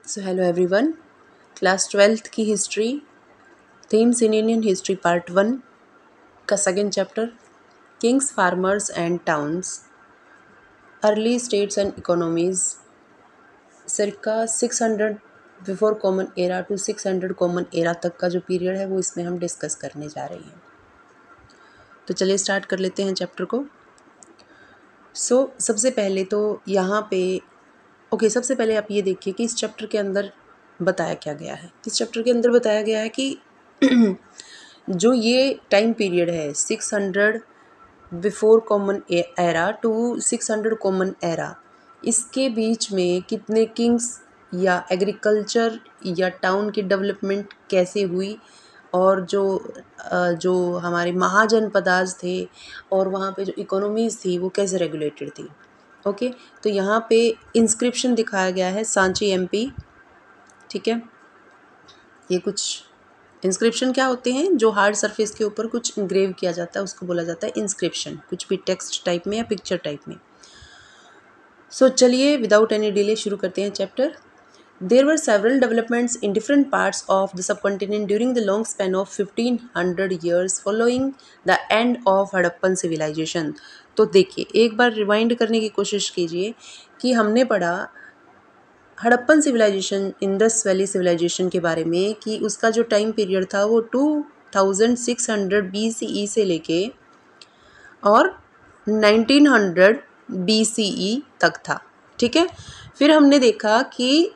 So hello everyone, class 12th की history themes in Indian history part 1 का second chapter kings, farmers and towns, early states and economies circa 600 before common era to 600 common era तक का जो period है वो इसमें हम discuss करने जा रहे हैं। तो चलिए स्टार्ट कर लेते हैं चैप्टर को। सबसे पहले तो यहाँ पे सबसे पहले आप ये देखिए कि इस चैप्टर के अंदर बताया क्या गया है। इस चैप्टर के अंदर बताया गया है कि जो ये टाइम पीरियड है 600 before common era to 600 common era, इसके बीच में कितने किंग्स या एग्रीकल्चर या टाउन की डेवलपमेंट कैसे हुई और जो हमारे महाजनपदाज थे और वहाँ पे जो इकोनॉमीज़ थी वो कैसे रेगुलेटेड थी। ओके, तो यहाँ पे इंस्क्रिप्शन दिखाया गया है सांची एमपी। ठीक है, ये कुछ इंस्क्रिप्शन क्या होते हैं, जो हार्ड सरफेस के ऊपर कुछ इंग्रेव किया जाता है उसको बोला जाता है इंस्क्रिप्शन, कुछ भी टेक्स्ट टाइप में या पिक्चर टाइप में। चलिए विदाउट एनी डिले शुरू करते हैं chapter. There were several developments in different parts of the subcontinent during the long span of 1500 years following the end of Harappan civilization। तो देखिए, एक बार रिवाइंड करने की कोशिश कीजिए कि हमने पढ़ा Harappan civilisation, Indus valley civilisation के बारे में कि उसका जो टाइम पीरियड था वो 2600 BCE से लेके और 1900 BCE तक था। ठीक है, फिर हमने देखा कि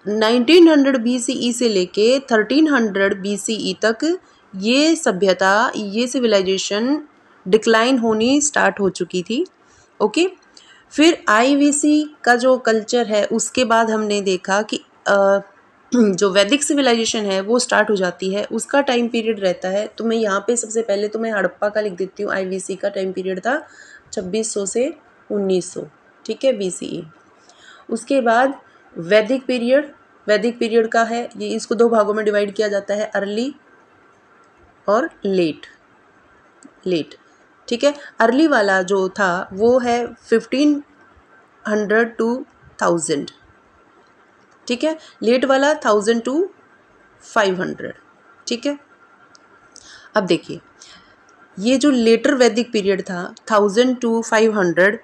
1900 BCE से लेके 1300 BCE तक ये सभ्यता, ये सिविलाइजेशन डिक्लाइन होनी स्टार्ट हो चुकी थी। ओके, फिर IVC का जो कल्चर है उसके बाद हमने देखा कि जो वैदिक सिविलाइजेशन है वो स्टार्ट हो जाती है, उसका टाइम पीरियड रहता है। तो मैं यहाँ पे सबसे पहले तो मैं हड़प्पा का लिख देती हूँ। IVC का टाइम पीरियड था 2600 से 1900, ठीक है, BCE। उसके बाद वैदिक पीरियड का है ये, इसको दो भागों में डिवाइड किया जाता है, अर्ली और लेट। ठीक है, अर्ली वाला जो था वो है 1500 to 1000, ठीक है, लेट वाला 1000 to 500। ठीक है, अब देखिए ये जो लेटर वैदिक पीरियड था 1000 to 500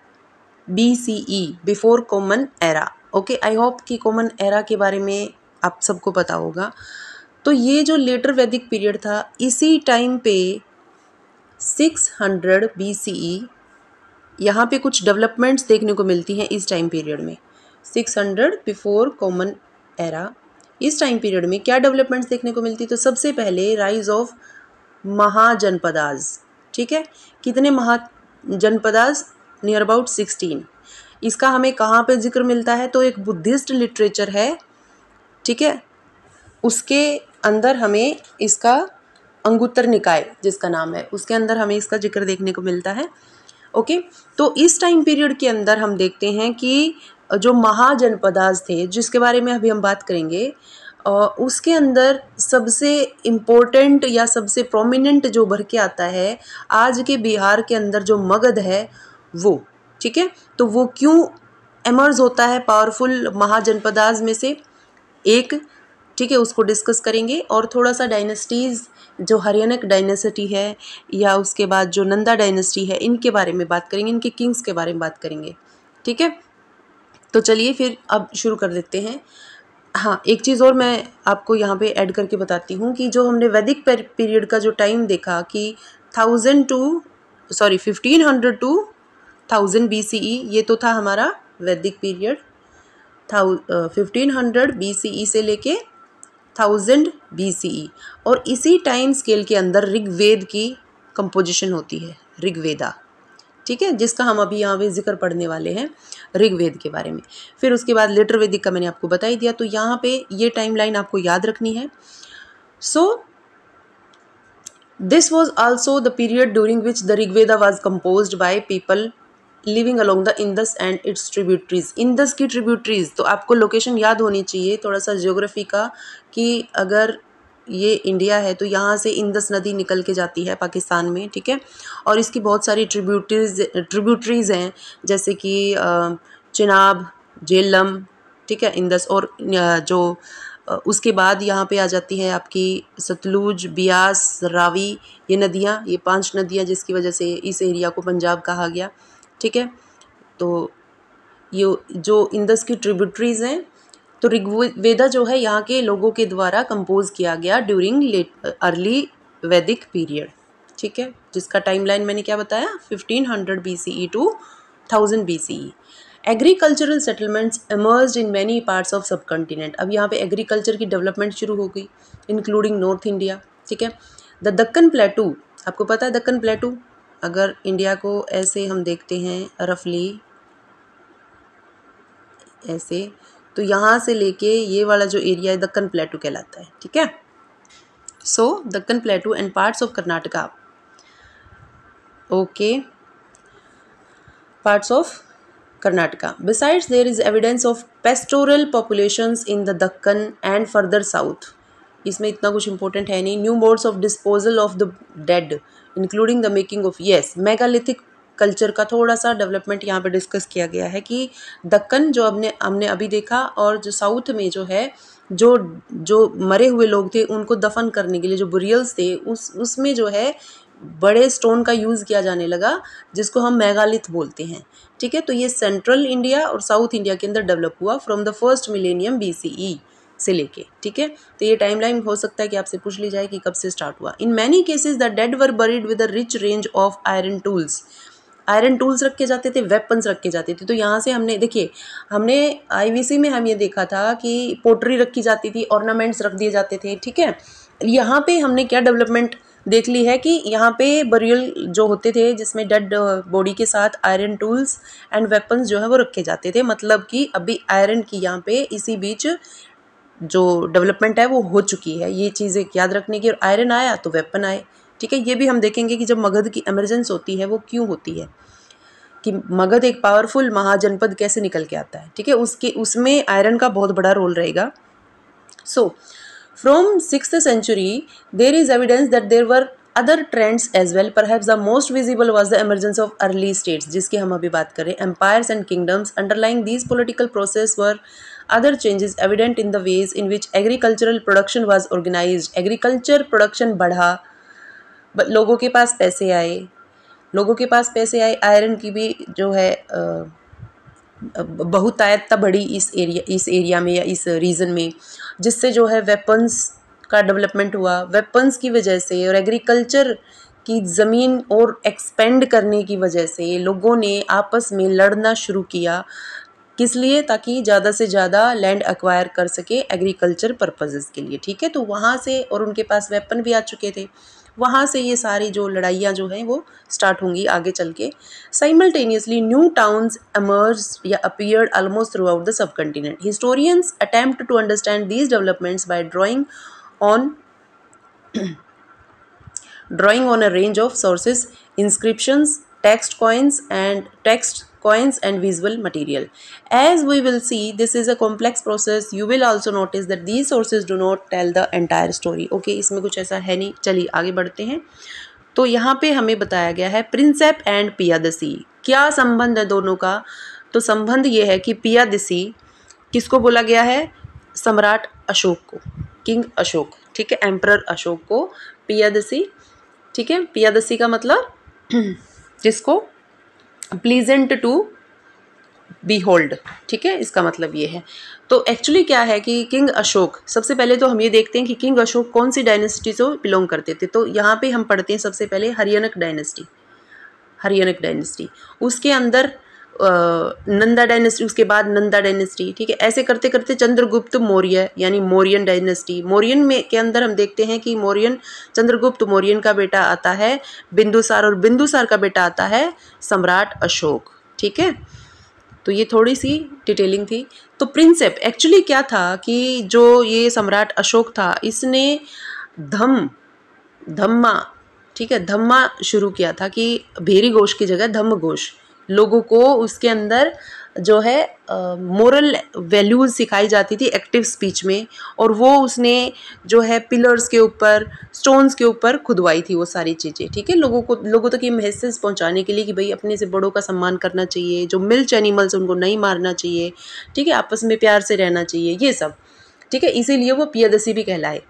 BCE before common era. Okay, I hope कि कॉमन एरा के बारे में आप सबको पता होगा। तो ये जो लेटर वैदिक पीरियड था, इसी टाइम पे 600 BCE यहाँ पे कुछ डेवलपमेंट्स देखने को मिलती हैं इस टाइम पीरियड में। 600 बिफोर कॉमन एरा, इस टाइम पीरियड में क्या डेवलपमेंट्स देखने को मिलती? तो सबसे पहले राइज ऑफ महाजनपदाज। ठीक है, कितने महाजनपदाज? Near about 16। इसका हमें कहाँ पे जिक्र मिलता है? तो एक बुद्धिस्ट लिटरेचर है, ठीक है, उसके अंदर हमें इसका अंगुत्तर निकाय जिसका नाम है, उसके अंदर हमें इसका जिक्र देखने को मिलता है। ओके, तो इस टाइम पीरियड के अंदर हम देखते हैं कि जो महाजनपदाज थे जिसके बारे में अभी हम बात करेंगे, उसके अंदर सबसे इम्पोर्टेंट या सबसे प्रोमिनेंट जो भर के आता है आज के बिहार के अंदर जो मगध है वो। ठीक है, तो वो क्यों एमर्ज होता है पावरफुल महाजनपदाज में से एक, ठीक है, उसको डिस्कस करेंगे। और थोड़ा सा डायनेस्टीज़, जो हरियाणक डायनेस्टी है या उसके बाद जो नंदा डायनेस्टी है, इनके बारे में बात करेंगे, इनके किंग्स के बारे में बात करेंगे। ठीक है, तो चलिए फिर अब शुरू कर देते हैं। हाँ, एक चीज़ और मैं आपको यहाँ पे ऐड करके बताती हूँ कि जो हमने वैदिक पीरियड का जो टाइम देखा कि 1500 to 1000 BCE, ये तो था हमारा वैदिक पीरियड। 1500 BCE से लेके 1000 BCE, और इसी टाइम स्केल के अंदर ऋग्वेद की कंपोजिशन होती है, ऋग्वेदा। ठीक है, जिसका हम अभी यहाँ पे जिक्र पढ़ने वाले हैं ऋग्वेद के बारे में। फिर उसके बाद लेटर वैदिक का मैंने आपको बता ही दिया, तो यहाँ पे ये टाइमलाइन आपको याद रखनी है। This was also the period during which the Rigveda was composed by people living along the Indus and it's tributaries. Indus की ट्रिब्यूटरीज, तो आपको लोकेशन याद होनी चाहिए थोड़ा सा ज्योग्राफी का, कि अगर ये इंडिया है तो यहाँ से इंदस नदी निकल के जाती है पाकिस्तान में। ठीक है, और इसकी बहुत सारी ट्रिब्यूटरीज हैं, जैसे कि चिनाब, झेलम, ठीक है, इंदस। और जो उसके बाद यहाँ पे आ जाती है आपकी सतलुज, बियास, रावी, ये नदियाँ, ये 5 नदियाँ जिसकी वजह से इस एरिया को पंजाब कहा गया। ठीक है, तो ये जो इंदस की ट्रिब्यूटरीज हैं, तो ऋग्वेदा जो है यहाँ के लोगों के द्वारा कंपोज किया गया ड्यूरिंग अर्ली वैदिक पीरियड। ठीक है, जिसका टाइमलाइन मैंने क्या बताया, 1500 BCE to 1000 BCE। Agricultural settlements emerged in many parts of subcontinent. अब यहाँ पे एग्रीकल्चर की डेवलपमेंट शुरू हो गई, इंक्लूडिंग नॉर्थ इंडिया। ठीक है, द दक्कन प्लेटू, आपको पता है दक्कन प्लेटू, अगर इंडिया को ऐसे हम देखते हैं रफली ऐसे, तो यहाँ से लेके ये वाला जो एरिया है दक्कन प्लेटू कहलाता है। ठीक है, so Deccan plateau and parts of Karnataka, okay, parts of Karnataka. Besides, there is evidence of pastoral populations in the Deccan and further south. इसमें इतना कुछ important है नहीं. New modes of disposal of the dead, including the making of, yes, megalithic culture का थोड़ा सा development यहाँ पे डिस्कस किया गया है कि दक्कन जो हमने अभी देखा, और जो साउथ में जो है जो मरे हुए लोग थे उनको दफन करने के लिए जो बुरियल्स थे उसमें जो है बड़े स्टोन का यूज़ किया जाने लगा, जिसको हम मेगालिथ बोलते हैं। ठीक है, तो ये सेंट्रल इंडिया और साउथ इंडिया के अंदर डेवलप हुआ from the first millennium BCE से लेके। ठीक है, तो ये टाइमलाइन हो सकता है कि आपसे पूछ ली जाए कि कब से स्टार्ट हुआ। In many cases the dead were buried with a rich range of iron tools. Iron tools रखे जाते थे, वेपन्स रखे जाते थे। तो यहाँ से हमने देखिए, हमने IVC में हम ये देखा था कि पोटरी रखी जाती थी, ऑर्नामेंट्स रख दिए जाते थे। ठीक है, यहाँ पे हमने क्या डेवलपमेंट देख ली है कि यहाँ पे बरियल जो होते थे जिसमें डेड बॉडी के साथ आयरन टूल्स एंड वेपन्स जो है वो रखे जाते थे। मतलब कि अभी आयरन की यहाँ पे इसी बीच जो डेवलपमेंट है वो हो चुकी है। ये चीज़ें याद रखने की, और आयरन आया तो वेपन आए। ठीक है, ये भी हम देखेंगे कि जब मगध की एमरजेंस होती है वो क्यों होती है, कि मगध एक पावरफुल महाजनपद कैसे निकल के आता है। ठीक है, उसमें आयरन का बहुत बड़ा रोल रहेगा। सो from 6th century there is evidence that there were other trends as well. Perhaps the most visible was the emergence of early states, जिसकी हम अभी बात करें, empires and kingdoms. Underlying these political process were other changes evident in the ways in which agricultural production was organized. Agriculture production बढ़ा, लोगों के पास पैसे आए, आयरन की भी जो है बहुतायतता बढ़ी इस एरिया में या इस रीजन में, जिससे जो है वेपन्स का डेवलपमेंट हुआ। वेपन्स की वजह से और एग्रीकल्चर की ज़मीन और एक्सपेंड करने की वजह से लोगों ने आपस में लड़ना शुरू किया। किस लिए? ताकि ज़्यादा से ज़्यादा लैंड एक्वायर कर सके एग्रीकल्चर पर्पसेस के लिए। ठीक है, तो वहाँ से, और उनके पास वेपन भी आ चुके थे, वहाँ से ये सारी जो लड़ाइयाँ जो हैं वो स्टार्ट होंगी आगे चल के। साइमल्टेनियसली न्यू टाउन्स emerged या appeared almost throughout the subcontinent. Historians attempt to understand these developments by drawing on a range of sources, inscriptions, text coins and visual material. As we will see, this is a complex process. You will also notice that these sources do not tell the entire story. Okay, इसमें कुछ ऐसा है नहीं। चलिए आगे बढ़ते हैं। तो यहाँ पे हमें बताया गया है प्रिंसेप एंड पियादसी, क्या संबंध है दोनों का। तो संबंध ये है कि पियादसी किसको बोला गया है? सम्राट अशोक को, किंग अशोक। ठीक है, एम्परर अशोक को पियादसी। ठीक है, पियादसी का मतलब जिसको प्लीजेंट टू बीहोल्ड। ठीक है, इसका मतलब ये है। तो एक्चुअली क्या है कि किंग अशोक, सबसे पहले तो हम ये देखते हैं कि किंग अशोक कौन सी डायनेस्टी से बिलोंग करते थे। तो यहाँ पे हम पढ़ते हैं सबसे पहले हरियाणक डायनेस्टी, उसके अंदर नंदा डायनेस्टी, उसके बाद नंदा डायनेस्टी। ठीक है, ऐसे करते करते चंद्रगुप्त मौर्य यानी मौर्यन डायनेस्टी। मौर्यन में के अंदर हम देखते हैं कि चंद्रगुप्त मौर्यन का बेटा आता है बिंदुसार, और बिंदुसार का बेटा आता है सम्राट अशोक। ठीक है, तो ये थोड़ी सी डिटेलिंग थी। तो प्रिंसेप एक्चुअली क्या था कि जो ये सम्राट अशोक था, इसने धम्मा, ठीक है, धम्मा शुरू किया था कि भेरी घोष की जगह धम्म घोष, लोगों को उसके अंदर जो है मोरल वैल्यूज़ सिखाई जाती थी एक्टिव स्पीच में, और वो उसने जो है पिलर्स के ऊपर, स्टोन्स के ऊपर खुदवाई थी वो सारी चीज़ें, ठीक है, लोगों तक ये मैसेज पहुंचाने के लिए कि भाई अपने से बड़ों का सम्मान करना चाहिए, जो मिल्च एनिमल्स उनको नहीं मारना चाहिए, ठीक है, आपस में प्यार से रहना चाहिए, ये सब, ठीक है, इसीलिए वो पियादसी भी कहलाए।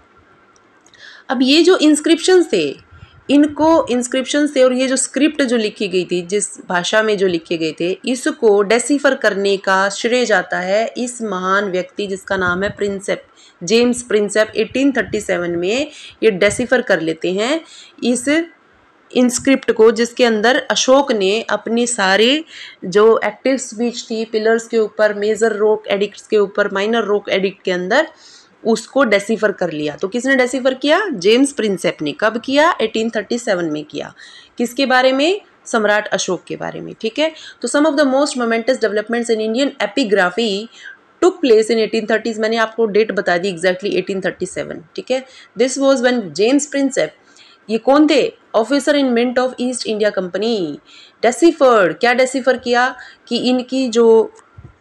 अब ये जो इंस्क्रिप्शंस थे, इनको इंस्क्रिप्शंस थे और ये जो स्क्रिप्ट जो लिखी गई थी, जिस भाषा में जो लिखे गए थे, इसको डेसिफर करने का श्रेय जाता है इस महान व्यक्ति जिसका नाम है प्रिंसेप, जेम्स प्रिंसेप। 1837 में ये डेसिफर कर लेते हैं इस इंस्क्रिप्ट को, जिसके अंदर अशोक ने अपनी सारे जो एक्टिव स्पीच थी पिलर्स के ऊपर, मेजर रोक एडिक्ट्स के ऊपर, माइनर रोक एडिक्ट के अंदर, उसको डेसिफर कर लिया। तो किसने डेसिफर किया? जेम्स प्रिंसेप ने। कब किया? 1837 में किया। किसके बारे में? सम्राट अशोक के बारे में, ठीक है। तो some of the most momentous developments in Indian epigraphy took place in 1830s। मैंने आपको डेट बता दी एग्जैक्टली 1837, ठीक है। This was when James Prinsep, ये कौन थे? Officer in mint of East India company, deciphered. क्या डेसिफर किया? कि इनकी जो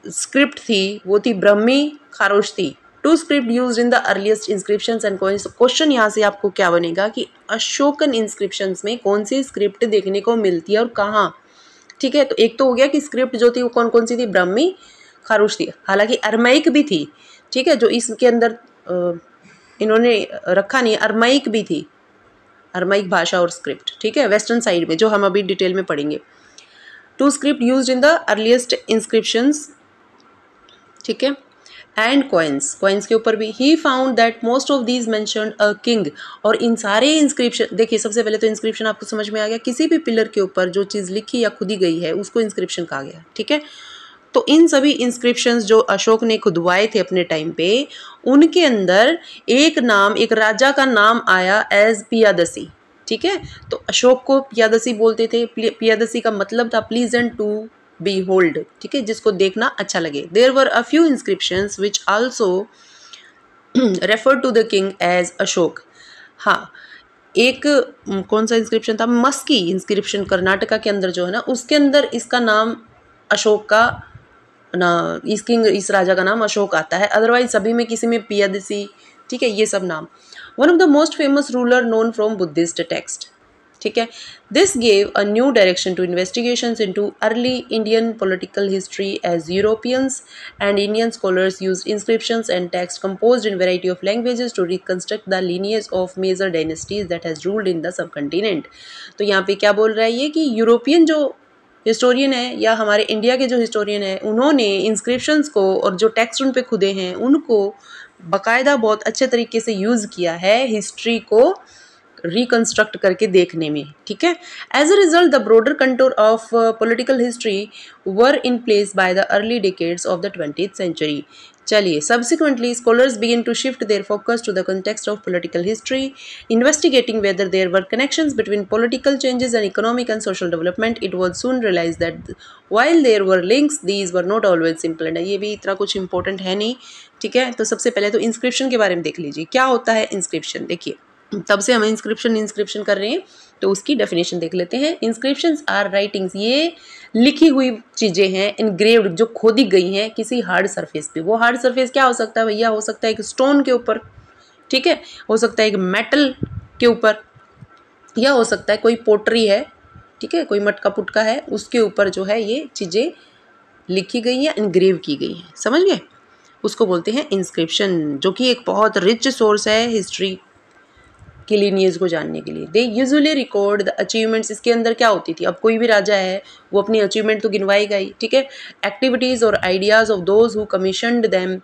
स्क्रिप्ट थी वो थी Brahmi Kharosthi, two script used in the earliest inscriptions and coins. Question यहाँ से आपको क्या बनेगा कि अशोकन इंस्क्रिप्शंस में कौन सी स्क्रिप्ट देखने को मिलती है और कहाँ, ठीक है। तो एक तो हो गया कि स्क्रिप्ट जो थी वो कौन कौन सी थी? ब्रह्मी खारोश्ती, हालांकि अरमाइक भी थी, ठीक है, जो इसके अंदर इन्होंने रखा नहीं, अरमाइक भी थी, अरमाइक भाषा और स्क्रिप्ट, ठीक है, वेस्टर्न साइड में, जो हम अभी डिटेल में पढ़ेंगे। Two script used in the earliest inscriptions, ठीक है, एंड कॉइन्स, कॉइन्स के ऊपर भी। He found that most of these mentioned a king. और इन सारे इंस्क्रिप्शन, देखिए सबसे पहले तो इंस्क्रिप्शन आपको समझ में आ गया, किसी भी पिलर के ऊपर जो चीज़ लिखी या खुदी गई है उसको इंस्क्रिप्शन कहा गया, ठीक है। तो इन सभी इंस्क्रिप्शंस जो अशोक ने खुदवाए थे अपने टाइम पे, उनके अंदर एक नाम, एक राजा का नाम आया एज पियादसी, ठीक है। तो अशोक को पियादसी बोलते थे। पियादसी का मतलब था प्लीजेंट टू बी होल्ड, ठीक है, जिसको देखना अच्छा लगे। There were a few inscriptions which also refer to the king as Ashok. हाँ, एक कौन सा इंस्क्रिप्शन था? मस्की इंस्क्रिप्शन, कर्नाटका के अंदर जो है ना, उसके अंदर इसका नाम अशोक का ना, इस राजा का नाम अशोक आता है। अदरवाइज सभी में किसी में पियादसी, ठीक है, ये सब नाम। One of the most famous ruler known from Buddhist text, ठीक है। This gave a new direction to investigations into early Indian political history as Europeans and Indian scholars used inscriptions and text composed in variety of languages to reconstruct the lineage of major dynasties that has ruled in the subcontinent. तो यहाँ पे क्या बोल रहा है ये कि European जो हिस्टोरियन है या हमारे इंडिया के जो हिस्टोरियन है, उन्होंने इंस्क्रिप्शंस को और जो टेक्स्ट उन पे खुदे हैं उनको बाकायदा बहुत अच्छे तरीके से यूज़ किया है हिस्ट्री को रिकंस्ट्रक्ट करके देखने में, ठीक है। As a result the broader contour of political history were in place by the early decades of the 20th century. चलिए, subsequently scholars begin to shift their focus to the context of political history, investigating whether there were connections between political changes and economic and social development. It was soon realized that while there were links, these were not always simple. And ये भी इतना कुछ important है नहीं, ठीक है। तो सबसे पहले तो इंस्क्रिप्शन के बारे में देख लीजिए, क्या होता है इंस्क्रिप्शन। देखिए, तब से हम इंस्क्रिप्शन कर रहे हैं तो उसकी डेफिनेशन देख लेते हैं। इंस्क्रिप्शंस आर राइटिंग्स, ये लिखी हुई चीज़ें हैं, इनग्रेव्ड, जो खोदी गई हैं किसी हार्ड सरफेस पे। वो हार्ड सरफेस क्या हो सकता है भैया? हो सकता है एक स्टोन के ऊपर, ठीक है, हो सकता है एक मेटल के ऊपर, या हो सकता है कोई पोटरी है, ठीक है, कोई मटका पुटका है, उसके ऊपर जो है ये चीज़ें लिखी गई हैं, इनग्रेव की गई हैं, समझ गए। उसको बोलते हैं इंस्क्रिप्शन, जो कि एक बहुत रिच सोर्स है हिस्ट्री की लीनिएज को जानने के लिए। They usually record the achievements. इसके अंदर क्या होती थी? अब कोई भी राजा है वो अपनी अचीवमेंट तो गिनवाएगा ही, ठीक है। एक्टिविटीज़ और ideas of those who commissioned them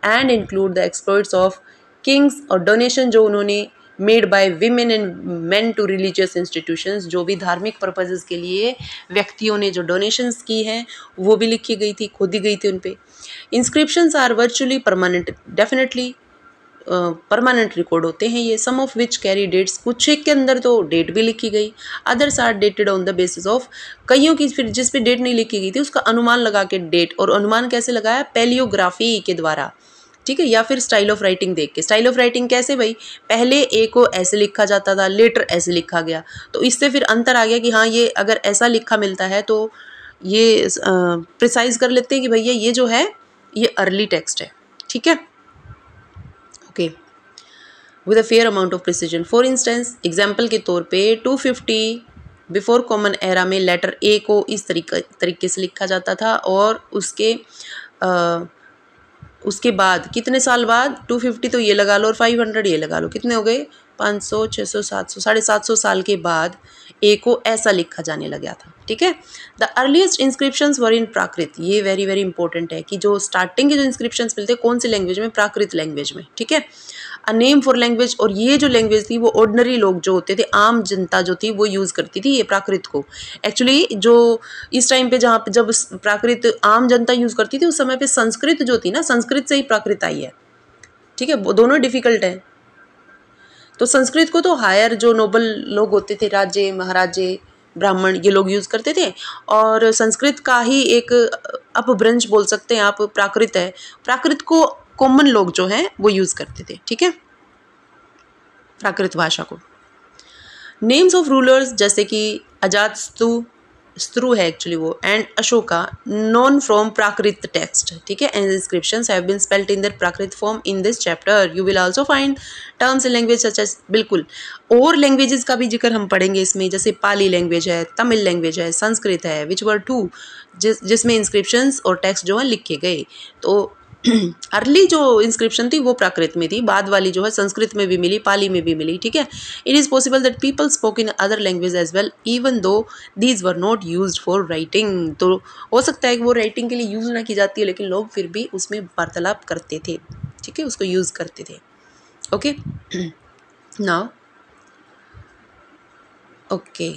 and include the experts of kings, और डोनेशन जो उन्होंने made by women and men to religious institutions, जो भी धार्मिक पर्पजेज़ के लिए व्यक्तियों ने जो डोनेशंस की हैं वो भी लिखी गई थी, खोदी गई थी उन पे। Inscriptions are virtually permanent, definitely permanent record होते हैं ये। Some of which carry dates, कुछ एक के अंदर तो डेट भी लिखी गई। Others are dated on the basis of, कईयों की फिर जिस पे डेट नहीं लिखी गई थी उसका अनुमान लगा के डेट, और अनुमान कैसे लगाया? पैलियोग्राफी के द्वारा, ठीक है, या फिर स्टाइल ऑफ राइटिंग देख के। स्टाइल ऑफ राइटिंग कैसे भाई? पहले ए को ऐसे लिखा जाता था, लेटर ऐसे लिखा गया, तो इससे फिर अंतर आ गया कि हाँ ये अगर ऐसा लिखा मिलता है तो ये प्रिसाइज कर लेते हैं कि भैया ये जो है ये अर्ली टेक्स्ट है, ठीक है। Okay, with a fair amount of precision. For instance, example के तौर पे 250 बिफोर कॉमन एरा में लेटर ए को इस तरीके से लिखा जाता था, और उसके बाद कितने साल बाद, 250 तो ये लगा लो और 500 ये लगा लो, कितने हो गए, 500, 600, 700, 750 साल के बाद ए को ऐसा लिखा जाने लगा था, ठीक है। द अर्लीस्ट इंस्क्रिप्शंस वर इन प्राकृत। ये वेरी वेरी इंपॉर्टेंट है कि जो स्टार्टिंग के जो इंस्क्रिप्शंस मिलते हैं कौन सी लैंग्वेज में, प्राकृत लैंग्वेज में, ठीक है। अ नेम फॉर लैंग्वेज, और ये जो लैंग्वेज थी वो ऑर्डिनरी लोग जो होते थे, आम जनता जो थी वो यूज़ करती थी ये प्राकृत को। एक्चुअली जो इस टाइम पे जहाँ पे जब प्राकृत आम जनता यूज़ करती थी उस समय पे संस्कृत जो थी ना, संस्कृत से ही प्राकृत आई है, ठीक है। वो दोनों डिफ़िकल्ट हैं। तो संस्कृत को तो हायर जो नोबल लोग होते थे, राजे महाराजे ब्राह्मण, ये लोग यूज़ करते थे, और संस्कृत का ही एक अपभ्रंश बोल सकते हैं आप प्राकृत है। प्राकृत को कॉमन लोग जो हैं वो यूज़ करते थे, ठीक है, प्राकृत भाषा को। नेम्स ऑफ रूलर्स जैसे कि अजातशत्रु है एक्चुअली वो, and Ashoka, known from Prakrit text, ठीक है, and inscriptions have been spelled in their Prakrit form in this chapter. You will also find terms in language such as, बिल्कुल, और लैंग्वेजेस का भी जिक्र हम पढ़ेंगे इसमें, जैसे पाली लैंग्वेज है, तमिल लैंग्वेज है, संस्कृत है, विच वर टू, जिसमें इंस्क्रिप्शंस और टेक्स्ट जो है लिखे गए। तो अर्ली जो इंस्क्रिप्शन थी वो प्राकृत में थी, बाद वाली जो है संस्कृत में भी मिली, पाली में भी मिली, ठीक है। It is possible that people spoke in other language as well even though these were not used for writing. तो हो सकता है कि वो राइटिंग के लिए यूज़ ना की जाती है, लेकिन लोग फिर भी उसमें वार्तालाप करते थे, ठीक है, उसको यूज़ करते थे। ओके, नाउ ओके,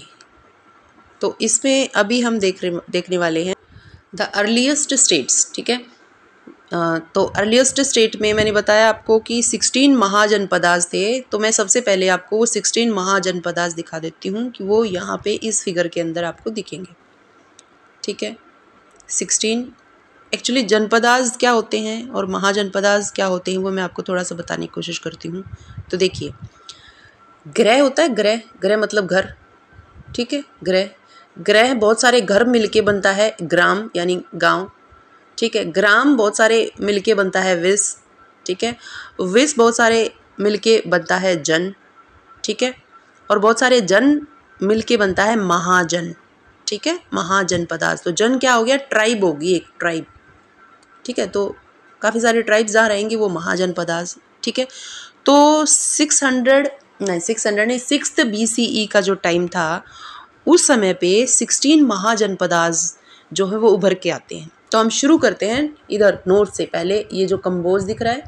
तो इसमें अभी हम देखने वाले हैं द अर्लीस्ट स्टेट्स, ठीक है। तो अर्लीस्ट स्टेट में मैंने बताया आपको कि 16 महाजनपदास थे, तो मैं सबसे पहले आपको वो 16 महाजनपदास दिखा देती हूँ कि वो यहाँ पे इस फिगर के अंदर आपको दिखेंगे, ठीक है। 16 एक्चुअली जनपदास क्या होते हैं और महाजनपदास क्या होते हैं वो मैं आपको थोड़ा सा बताने की कोशिश करती हूँ। तो देखिए, ग्रह होता है, ग्रह मतलब घर, ठीक है। ग्रह बहुत सारे घर मिलके बनता है ग्राम यानी गांव, ठीक है। ग्राम बहुत सारे मिलके बनता है विस, ठीक है। विस बहुत सारे मिलके बनता है जन, ठीक है। और बहुत सारे जन मिलके बनता है महाजन, ठीक है, महाजनपदास। तो जन क्या हो गया, ट्राइब होगी, एक ट्राइब, ठीक है। तो काफ़ी सारे ट्राइब्स जहाँ रहेंगी वो महाजनपदास, ठीक है। तो 6th BCE का जो टाइम था उस समय पे 16 महाजनपदास जो है वो उभर के आते हैं। तो हम शुरू करते हैं इधर नॉर्थ से। पहले ये जो कंबोज दिख रहा है,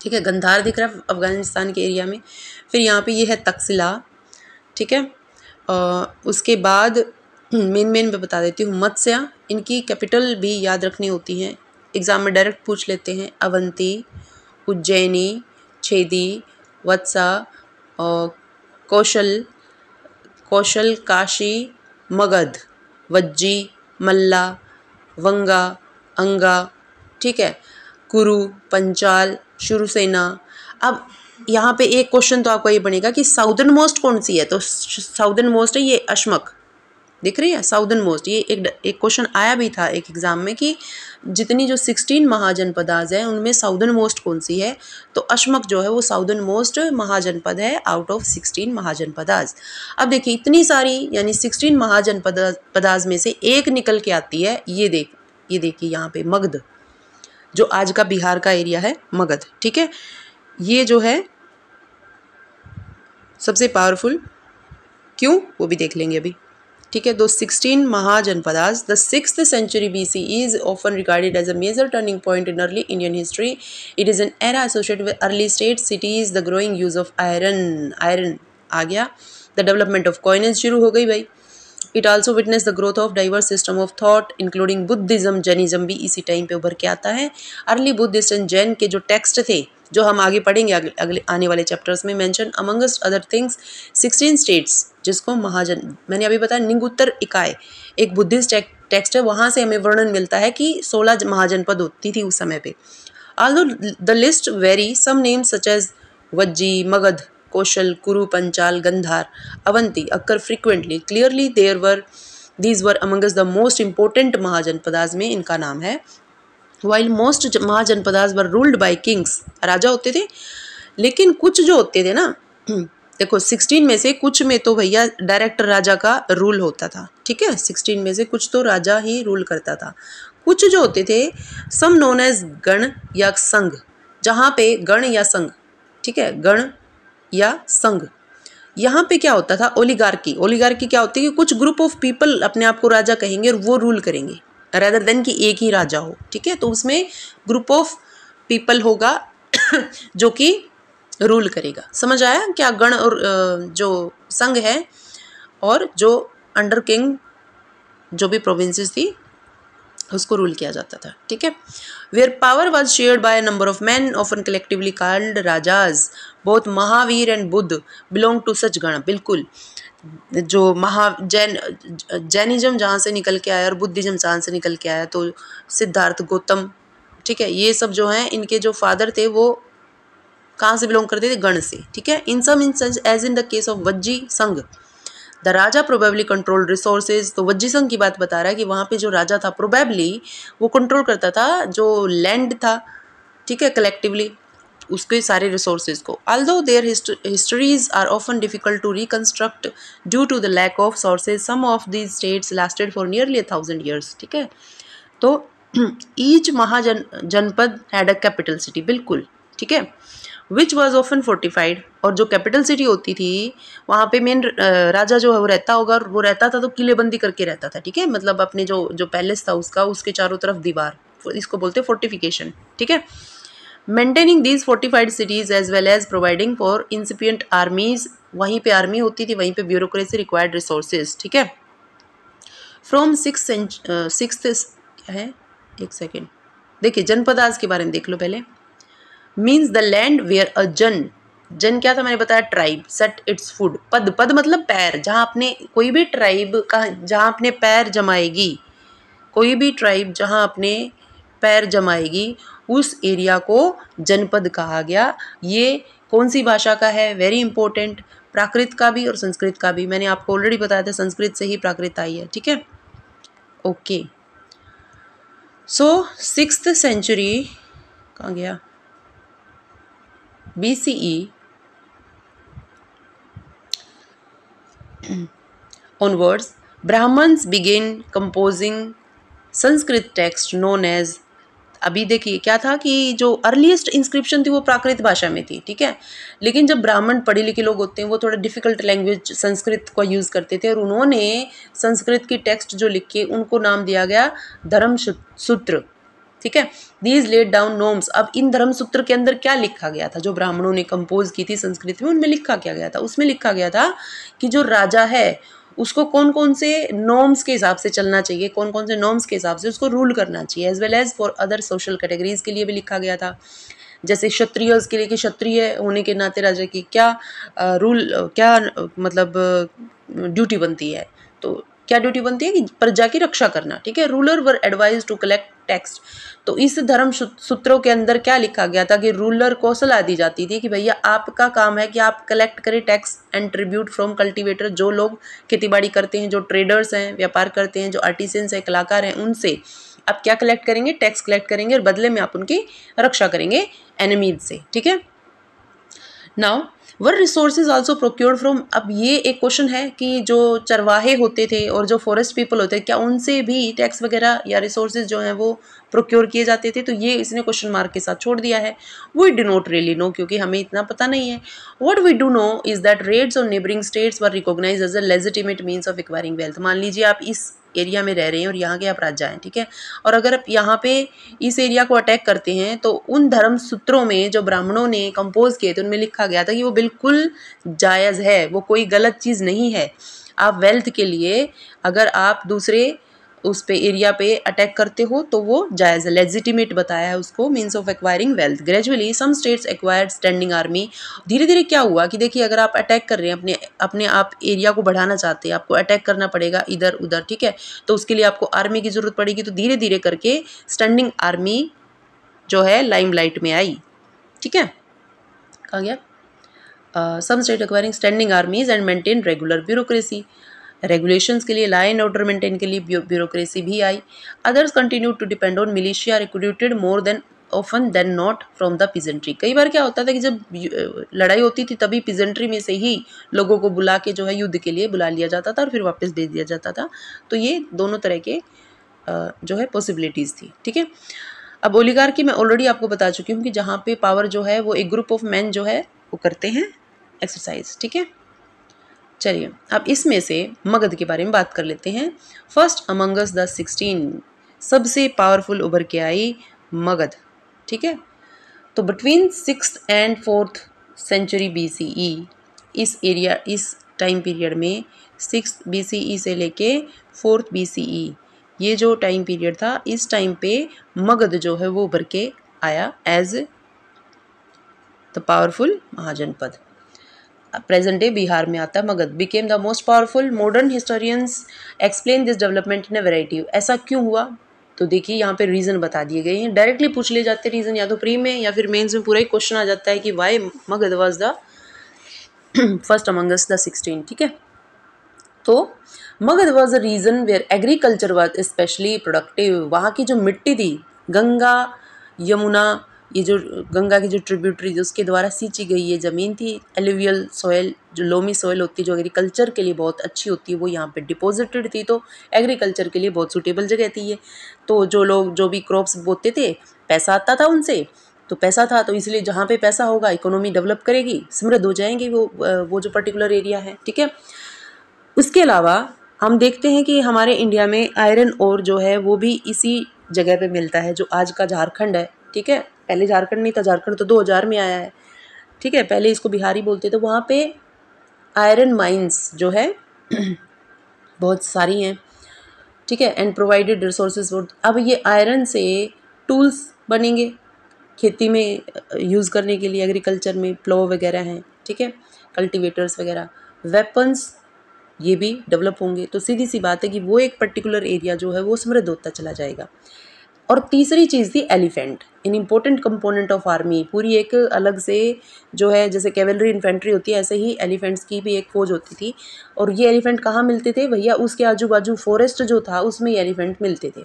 ठीक है, गंधार दिख रहा है अफगानिस्तान के एरिया में, फिर यहाँ पे ये है तक्षशिला, ठीक है। उसके बाद मेन मैं बता देती हूँ, मत्स्या, इनकी कैपिटल भी याद रखनी होती हैं, एग्ज़ाम में डायरेक्ट पूछ लेते हैं। अवंती, उज्जैनी, छेदी, वत्सा, कौशल, काशी, मगध, वज्जी, मल्ला, वंगा, अंगा, ठीक है, कुरु, पंचाल, शुरुसेना। अब यहाँ पे एक क्वेश्चन तो आपको ये बनेगा कि साउदर्न मोस्ट कौन सी है, तो साउदर्न मोस्ट है ये अशमक, दिख रही है साउदर्न मोस्ट। ये एक क्वेश्चन आया भी था एक एग्ज़ाम में कि जितनी जो 16 महाजनपदास हैं उनमें साउदर्न मोस्ट कौन सी है, तो अशमक जो है वो साउदर्न मोस्ट महाजनपद है आउट ऑफ 16 महाजनपदास। अब देखिए इतनी सारी यानी 16 महाजनपदास में से एक निकल के आती है, ये देखिए यहाँ पे मगध, जो आज का बिहार का एरिया है मगध, ठीक है। ये जो है सबसे पावरफुल, क्यों वो भी देख लेंगे अभी, ठीक है। दो 16 mahajanapadas. The 6th century BC is often regarded as a major turning point in early Indian history. It is an era associated with early state cities, the growing use of iron आ गया, the development of coinage शुरू हो गई भाई। It also witnessed the growth of diverse system of thought including Buddhism, Jainism भी इसी time पे उभर के आता है। अर्ली बुद्धिस्ट एंड जैन के जो टेक्स्ट थे जो हम आगे पढ़ेंगे अगले आने वाले चैप्टर्स में, mention amongst other things 16 states, जिसको महाजन मैंने अभी बताया, निंगुत्तर इकाई एक बुद्धिस्ट टेक्स्ट है, वहाँ से हमें वर्णन मिलता है कि 16 महाजनपद होती थी उस समय पे। Although the list vary, some names such as Vajji, Magadha, Kosala, Kuru, Panchala, Gandhara, Avanti occur frequently. Clearly there were these were amongst the most important mahajanapadas में इनका नाम है। While most mahajanapadas were ruled by kings, राजा होते थे, लेकिन कुछ जो होते थे ना, देखो 16 में से कुछ में तो भैया डायरेक्ट राजा का रूल होता था, ठीक है, 16 में से कुछ तो राजा ही रूल करता था। कुछ जो होते थे सम नोन एज गण या संघ, जहाँ पे गण या संघ, ठीक है, गण या संघ, यहाँ पे क्या होता था ओलिगार्की। ओलिगार्की क्या होती है कि कुछ ग्रुप ऑफ पीपल अपने आप को राजा कहेंगे और वो रूल करेंगे रेदर देन कि एक ही राजा हो, ठीक है। तो उसमें ग्रुप ऑफ पीपल होगा जो कि रूल करेगा। समझ आया क्या? गण और जो संघ है और जो अंडर किंग जो भी प्रोविंसेस थी उसको रूल किया जाता था, ठीक है। Where power was shared by number of man often collectively called rajas. Both Mahavira and Buddha belong to such gana. बिल्कुल, जो जैनिज्म जहाँ से निकल के आया और बुद्धिज्म जहाँ से निकल के आया, तो सिद्धार्थ गौतम, ठीक है, ये सब जो हैं इनके जो फादर थे वो कहाँ से बिलोंग करते थे? गण से, ठीक है। In some instance as in the case of Vajji sangha the raja probably control resources. तो वज्जी संघ की बात बता रहा है कि वहाँ पे जो राजा था प्रोबेबली वो कंट्रोल करता था जो लैंड था, ठीक है, कलेक्टिवली उसके सारे रिसोर्सेज को। Although their histories are often difficult to reconstruct due to the lack of sources, some of these states lasted for nearly 1000 years, ठीक है। तो each mahajanapada had a capital city, बिल्कुल, ठीक है, विच वॉज ऑफन फोर्टिफाइड। और जो capital city होती थी वहाँ पे मेन राजा जो है वो रहता होगा, और वो रहता था तो किलेबंदी करके रहता था, ठीक है, मतलब अपने जो पैलेस था उसका, उसके चारों तरफ दीवार, इसको बोलते हैं फोर्टिफिकेशन, ठीक है। Maintaining these fortified cities as well as providing for incipient armies, वहीं पे आर्मी होती थी, वहीं पे ब्यूरोक्रेसी रिक्वायर्ड रिसोर्सेज, ठीक है। फ्रॉम सिक्स्थ है, एक सेकेंड, देखिए जनपदाज के बारे में देख लो पहले। मीन्स द लैंड वेयर अ जन क्या था मैंने बताया? Tribe set its food. पद, पद मतलब पैर, जहाँ अपने कोई भी ट्राइब का जहाँ अपने पैर जमाएगी, कोई भी ट्राइब जहाँ अपने पैर जमाएगी उस एरिया को जनपद कहा गया। ये कौन सी भाषा का है? वेरी इंपॉर्टेंट, प्राकृत का भी और संस्कृत का भी। मैंने आपको ऑलरेडी बताया था संस्कृत से ही प्राकृत आई है, ठीक है। ओके, सो 6th century कहाँ गया? BCE onwards, Brahmins begin composing Sanskrit text known as, अभी देखिए क्या था कि जो अर्लीस्ट इंस्क्रिप्शन थी वो प्राकृत भाषा में थी, ठीक है, लेकिन जब ब्राह्मण पढ़े लिखे लोग होते हैं वो थोड़ा डिफिकल्ट लैंग्वेज संस्कृत को यूज़ करते थे, और उन्होंने संस्कृत की टेक्स्ट जो लिखे उनको नाम दिया गया धर्म सूत्र, ठीक है। These laid down norms. अब इन धर्म सूत्र के अंदर क्या लिखा गया था? जो ब्राह्मणों ने कंपोज की थी संस्कृत में, उनमें लिखा क्या गया था? उसमें लिखा गया था कि जो राजा है उसको कौन कौन से नॉर्म्स के हिसाब से चलना चाहिए, कौन कौन से नॉर्म्स के हिसाब से उसको रूल करना चाहिए, as well as for other social categories के लिए भी लिखा गया था। जैसे क्षत्रियस के लिए कि क्षत्रिय होने के नाते राजा की क्या रूल, क्या मतलब ड्यूटी बनती है, तो क्या ड्यूटी बनती है कि प्रजा की रक्षा करना, ठीक है। Ruler were advise to collect tax. तो इस धर्म सूत्रों के अंदर क्या लिखा गया था कि रूलर को सलाह दी जाती थी कि भैया आपका काम है कि आप कलेक्ट करें tax and tribute from cultivator, जो लोग खेतीबाड़ी करते हैं, जो ट्रेडर्स हैं, व्यापार करते हैं, जो आर्टिसंस हैं, कलाकार हैं, उनसे आप क्या कलेक्ट करेंगे? टैक्स कलेक्ट करेंगे, और बदले में आप उनकी रक्षा करेंगे एनिमीज से, ठीक है। Now were resources also procured from. अब ये एक क्वेश्चन है कि जो चरवाहे होते थे और जो फॉरेस्ट पीपल होते हैं, क्या उनसे भी टैक्स वगैरह या रिसोर्सेज जो हैं वो प्रोक्योर किए जाते थे? तो ये इसने क्वेश्चन मार्क के साथ छोड़ दिया है। We do not really know, क्योंकि हमें इतना पता नहीं है। What we do know is that raids on neighbouring states were recognised as a legitimate means of acquiring wealth. मान लीजिए आप इस एरिया में रह रहे हैं और यहाँ के आप राजा हैं, ठीक है, और अगर आप यहाँ पे इस एरिया को अटैक करते हैं तो उन धर्म सूत्रों में जो ब्राह्मणों ने कंपोज किए थे उनमें लिखा गया था कि वो बिल्कुल जायज़ है, वो कोई गलत चीज़ नहीं है। आप वेल्थ के लिए अगर आप दूसरे उस पे एरिया पे अटैक करते हो तो वो जायज़ है, लेजिटिमेट बताया है उसको, means of acquiring wealth. Gradually some states acquired standing army. धीरे धीरे क्या हुआ कि देखिए अगर आप अटैक कर रहे हैं, अपने आप एरिया को बढ़ाना चाहते हैं, आपको अटैक करना पड़ेगा इधर उधर, ठीक है, तो उसके लिए आपको आर्मी की ज़रूरत पड़ेगी। तो धीरे धीरे करके स्टैंडिंग आर्मी जो है लाइमलाइट में आई, ठीक है। कहाँ गया? Some state acquiring standing armies and maintain regular bureaucracy. Regulations के लिए, लॉ एंड ऑर्डर मेंटेन के लिए ब्यूरोक्रेसी भी आई। Others continue to depend on militia recruited more than often than not from the peasantry. कई बार क्या होता था कि जब लड़ाई होती थी तभी पिजेंट्री में से ही लोगों को बुला के जो है युद्ध के लिए बुला लिया जाता था और फिर वापस भेज दिया जाता था। तो ये दोनों तरह के जो है पॉसिबिलिटीज़ थी, ठीक है। अब ओलिगार्की मैं ऑलरेडी आपको बता चुकी हूँ कि जहाँ पे पावर जो है वो एक ग्रुप ऑफ मैन जो है वो करते हैं एक्सरसाइज, ठीक है। चलिए अब इसमें से मगध के बारे में बात कर लेते हैं। फर्स्ट अमंग अस द 16, सबसे पावरफुल उभर के आई मगध, ठीक है। तो between 6th and 4th century BCE, इस टाइम पीरियड में 6th BCE से लेके 4th BCE ये जो टाइम पीरियड था, इस टाइम पे मगध जो है वो उभर के आया as the powerful mahajanapada. Present day Bihar में आता है Magadha. Became the most powerful. Modern historians explain this development in a variety. ऐसा क्यों हुआ? तो देखिए यहाँ पे रीज़न बता दिए गए हैं। डायरेक्टली पूछ ले जाते रीज़न, या तो प्री में या फिर मेंस में पूरा ही क्वेश्चन आ जाता है कि why Magadha was the first among us the 16, ठीक है। तो Magadha was the region where agriculture was especially productive. वहाँ की जो मिट्टी थी, गंगा यमुना, ये जो गंगा की जो ट्रिब्यूटरी उसके द्वारा सींची गई ये ज़मीन थी, एलुवियल सॉयल, जो लोमी सॉयल होती है जो एग्रीकल्चर के लिए बहुत अच्छी होती है, वो यहाँ पे डिपॉजिटेड थी। तो एग्रीकल्चर के लिए बहुत सूटेबल जगह थी ये। तो जो लोग जो भी क्रॉप्स बोते थे, पैसा आता था उनसे, तो पैसा था तो इसलिए जहाँ पे पैसा होगा इकोनॉमी डेवलप करेगी, समृद्ध हो जाएंगे वो जो पर्टिकुलर एरिया है, ठीक है। उसके अलावा हम देखते हैं कि हमारे इंडिया में आयरन ओर जो है वो भी इसी जगह पे मिलता है जो आज का झारखंड है, ठीक है। पहले झारखंड नहीं था, झारखंड तो 2000 में आया है, ठीक है। पहले इसको बिहारी बोलते थे। वहाँ पे आयरन माइंस जो है बहुत सारी हैं, ठीक है। And provided resources. अब ये आयरन से टूल्स बनेंगे खेती में यूज़ करने के लिए, एग्रीकल्चर में प्लो वगैरह हैं, ठीक है, कल्टीवेटर्स वगैरह, वेपन्स ये भी डेवलप होंगे। तो सीधी सी बात है कि वो एक पर्टिकुलर एरिया जो है वो समृद्ध होता चला जाएगा। और तीसरी चीज़ थी elephant, in important component of army. पूरी एक अलग से जो है, जैसे कैवलरी इन्फेंट्री होती है, ऐसे ही एलिफेंट्स की भी एक फौज होती थी। और ये एलिफेंट कहाँ मिलते थे भैया? उसके आजू बाजू फॉरेस्ट जो था उसमें ये एलिफेंट मिलते थे,